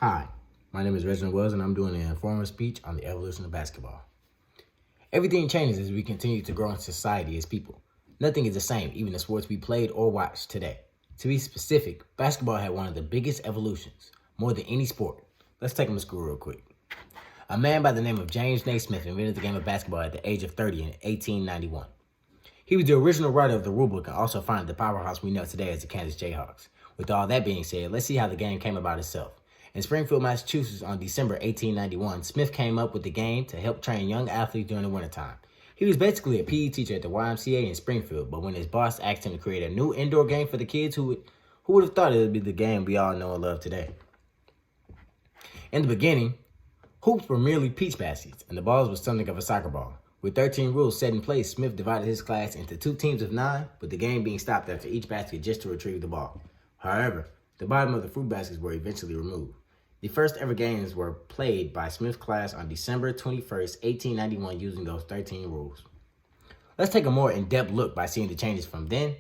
Hi, my name is Reginald Wells, and I'm doing an informative speech on the evolution of basketball. Everything changes as we continue to grow in society as people. Nothing is the same, even the sports we played or watched today. To be specific, basketball had one of the biggest evolutions, more than any sport. Let's take them to school real quick. A man by the name of James Naismith invented the game of basketball at the age of 30 in 1891. He was the original writer of the rulebook and also founded the powerhouse we know today as the Kansas Jayhawks. With all that being said, let's see how the game came about itself. In Springfield, Massachusetts on December 1891, Smith came up with the game to help train young athletes during the wintertime. He was basically a PE teacher at the YMCA in Springfield, but when his boss asked him to create a new indoor game for the kids, who would have thought it would be the game we all know and love today? In the beginning, hoops were merely peach baskets, and the balls were something of a soccer ball. With 13 rules set in place, Smith divided his class into 2 teams of 9, with the game being stopped after each basket just to retrieve the ball. However, the bottom of the fruit baskets were eventually removed. The first ever games were played by Smith's class on December 21st, 1891, using those 13 rules. Let's take a more in-depth look by seeing the changes from then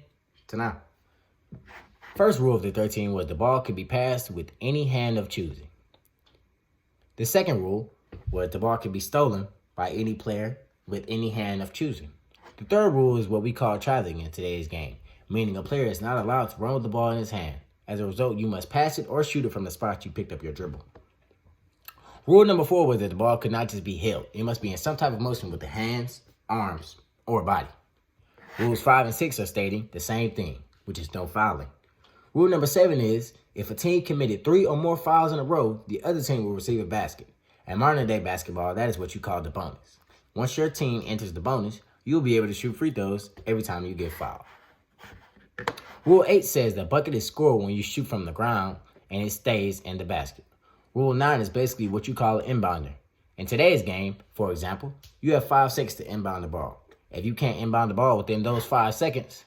to now. First rule of the 13 was the ball could be passed with any hand of choosing. The second rule was the ball could be stolen by any player with any hand of choosing. The third rule is what we call traveling in today's game, meaning a player is not allowed to run with the ball in his hand. As a result, you must pass it or shoot it from the spot you picked up your dribble. Rule number 4 was that the ball could not just be held. It must be in some type of motion with the hands, arms, or body. Rules 5 and 6 are stating the same thing, which is no fouling. Rule number 7 is if a team committed 3 or more fouls in a row, the other team will receive a basket. In modern day basketball, that is what you call the bonus. Once your team enters the bonus, you'll be able to shoot free throws every time you get fouled. Rule 8 says the bucket is scored when you shoot from the ground and it stays in the basket. Rule 9 is basically what you call an inbounder. In today's game, for example, you have 5 seconds to inbound the ball. If you can't inbound the ball within those 5 seconds,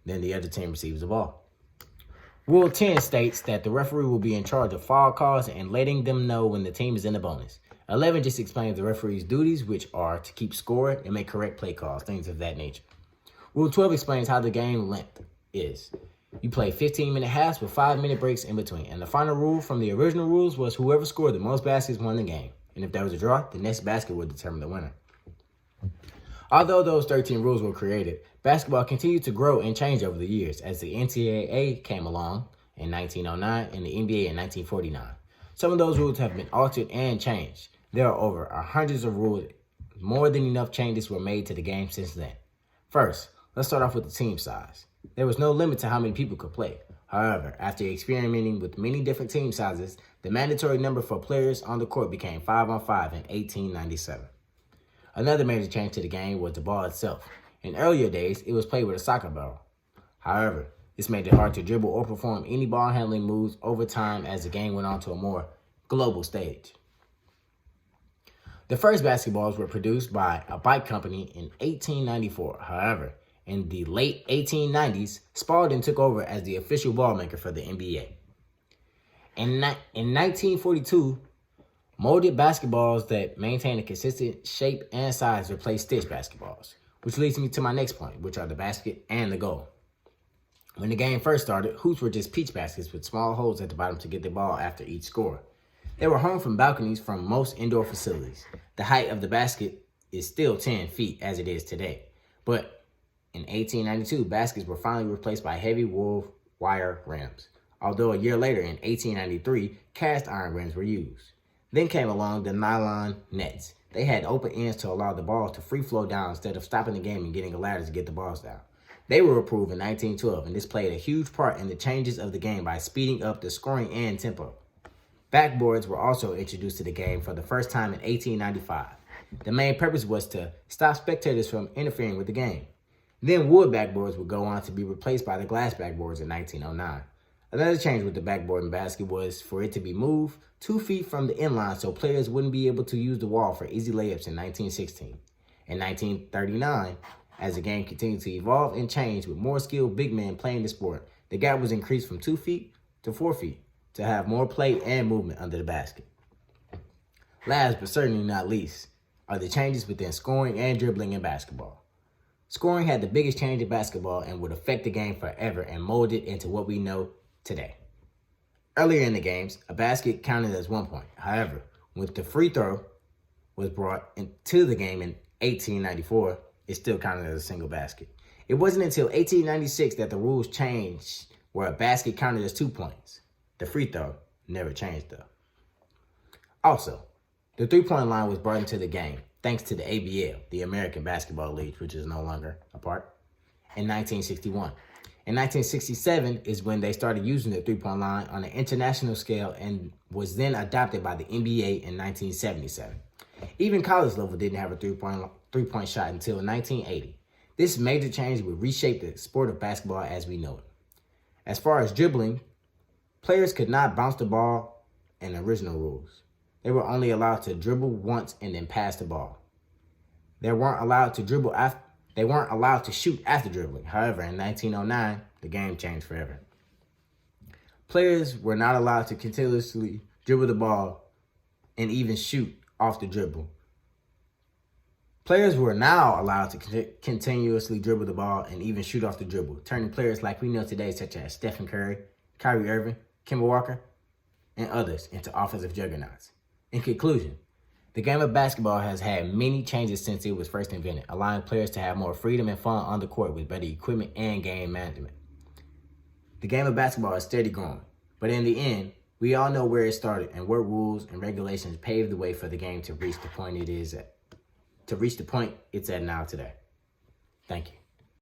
then the other team receives the ball. Rule 10 states that the referee will be in charge of foul calls and letting them know when the team is in the bonus. 11 just explains the referee's duties, which are to keep score and make correct play calls, things of that nature. Rule 12 explains how the game length is. You play 15-minute halves with 5-minute breaks in between. And the final rule from the original rules was whoever scored the most baskets won the game. And if there was a draw, the next basket would determine the winner. Although those 13 rules were created, basketball continued to grow and change over the years as the NCAA came along in 1909 and the NBA in 1949. Some of those rules have been altered and changed. There are over hundreds of rules. More than enough changes were made to the game since then. First, let's start off with the team size. There was no limit to how many people could play. However, after experimenting with many different team sizes, the mandatory number for players on the court became 5-on-5 in 1897. Another major change to the game was the ball itself. In earlier days, it was played with a soccer ball. However, this made it hard to dribble or perform any ball handling moves over time as the game went on to a more global stage. The first basketballs were produced by a bike company in 1894. However, in the late 1890s, Spalding took over as the official ball maker for the NBA. In 1942, molded basketballs that maintain a consistent shape and size replaced stitch basketballs, which leads me to my next point, which are the basket and the goal. When the game first started, hoops were just peach baskets with small holes at the bottom to get the ball after each score. They were hung from balconies from most indoor facilities. The height of the basket is still 10 feet as it is today, but in 1892, baskets were finally replaced by heavy wool wire rims, although a year later in 1893, cast iron rims were used. Then came along the nylon nets. They had open ends to allow the balls to free flow down instead of stopping the game and getting a ladder to get the balls down. They were approved in 1912, and this played a huge part in the changes of the game by speeding up the scoring and tempo. Backboards were also introduced to the game for the first time in 1895. The main purpose was to stop spectators from interfering with the game. Then wood backboards would go on to be replaced by the glass backboards in 1909. Another change with the backboard in basket was for it to be moved 2 feet from the inline so players wouldn't be able to use the wall for easy layups in 1916. In 1939, as the game continued to evolve and change with more skilled big men playing the sport, the gap was increased from 2 feet to 4 feet to have more play and movement under the basket. Last but certainly not least are the changes within scoring and dribbling in basketball. Scoring had the biggest change in basketball and would affect the game forever and mold it into what we know today. Earlier in the games, a basket counted as 1 point. However, when the free throw was brought into the game in 1894, it still counted as a single basket. It wasn't until 1896 that the rules changed where a basket counted as 2 points. The free throw never changed though. Also, the three-point line was brought into the game thanks to the ABL, the American Basketball League, which is no longer a part, in 1961. In 1967 is when they started using the three-point line on an international scale and was then adopted by the NBA in 1977. Even college level didn't have a three-point shot until 1980. This major change would reshape the sport of basketball as we know it. As far as dribbling, players could not bounce the ball in the original rules. They were only allowed to dribble once and then pass the ball. They weren't allowed to shoot after dribbling. However, in 1909, the game changed forever. Players were not allowed to continuously dribble the ball and even shoot off the dribble. Players were now allowed to continuously dribble the ball and even shoot off the dribble, turning players like we know today, such as Stephen Curry, Kyrie Irving, Kemba Walker, and others, into offensive juggernauts. In conclusion, the game of basketball has had many changes since it was first invented, allowing players to have more freedom and fun on the court with better equipment and game management. The game of basketball is steady growing, but in the end, we all know where it started and what rules and regulations paved the way for the game to reach the point it's at now today. Thank you.